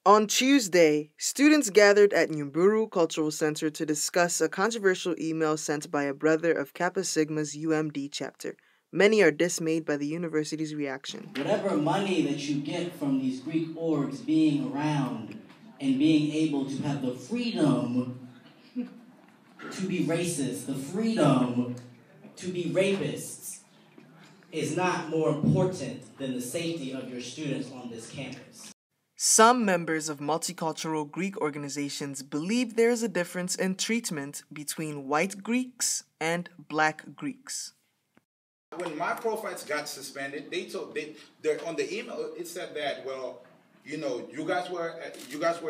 On Tuesday, students gathered at Nyumburu Cultural Center to discuss a controversial email sent by a brother of Kappa Sigma's UMD chapter. Many are dismayed by the university's reaction. Whatever money that you get from these Greek orgs being around and being able to have the freedom to be racist, the freedom to be rapists, is not more important than the safety of your students on this campus. Some members of multicultural Greek organizations believe there is a difference in treatment between white Greeks and black Greeks. When my profiles got suspended, they're on the email. It said that, well, you guys were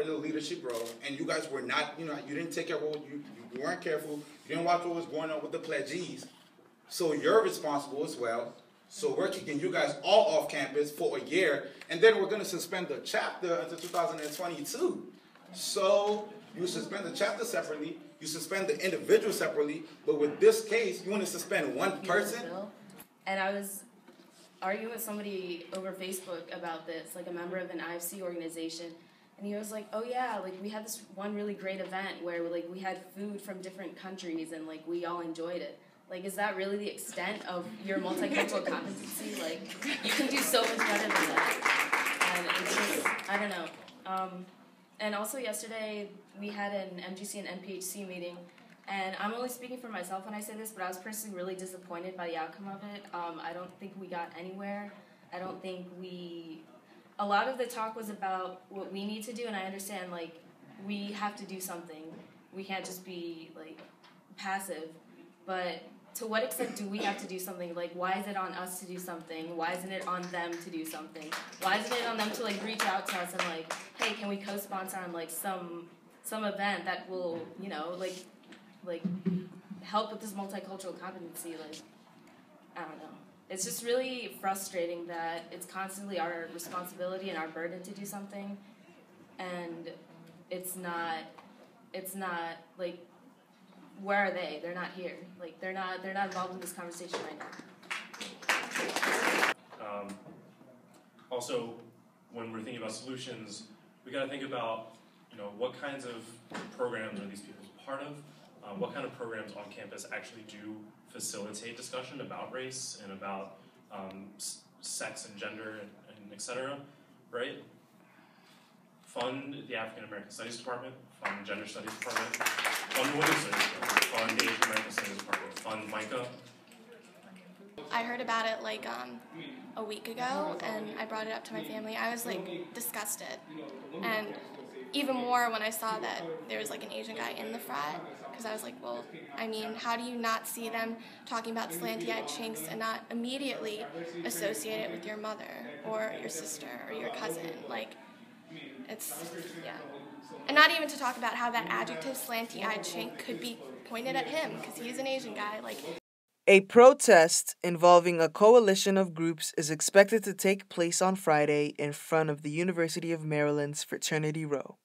in the leadership role, and you guys were not, you didn't take care of what you weren't careful. You didn't watch what was going on with the pledgees, so you're responsible as well. So we're kicking you guys all off campus for a year, and then we're going to suspend the chapter until 2022. So you suspend the chapter separately, you suspend the individual separately, but with this case, you want to suspend one person? And I was arguing with somebody over Facebook about this, like a member of an IFC organization, and he was like, oh yeah, like we had this one really great event where like we had food from different countries and like we all enjoyed it. Like, is that really the extent of your multicultural competency? Like, you can do so much better than that. And it's just, I don't know. And also yesterday, we had an MGC and NPHC meeting, and I'm only speaking for myself when I say this, but I was personally really disappointed by the outcome of it. I don't think we got anywhere. I don't think a lot of the talk was about what we need to do, and I understand, like, we have to do something. We can't just be, like, passive. But to what extent do we have to do something? Like, why is it on us to do something? Why isn't it on them to do something? Why isn't it on them to, like, reach out to us and, like, hey, can we co-sponsor on, like, some event that will, like, help with this multicultural competency? Like, I don't know. It's just really frustrating that it's constantly our responsibility and our burden to do something, and it's not, like, where are they? They're not here. Like, they're not involved in this conversation right now. Also, when we're thinking about solutions, we got to think about, what kinds of programs are these people part of? What kind of programs on campus actually do facilitate discussion about race and about sex and gender and et cetera, right? Fund the African American Studies Department, fund the Gender Studies Department, fund the Women's Studies Department, fund the Asian American Studies Department, fund MICA. I heard about it like a week ago, and I brought it up to my family. I was like disgusted, and even more when I saw that there was like an Asian guy in the frat, because I was like, well, I mean, how do you not see them talking about slanty-eyed chinks and not immediately associate it with your mother or your sister or your cousin? Like, it's, yeah. And not even to talk about how that adjective slanty-eyed chink could be pointed at him, because he's an Asian guy. Like, a protest involving a coalition of groups is expected to take place on Friday in front of the University of Maryland's Fraternity Row.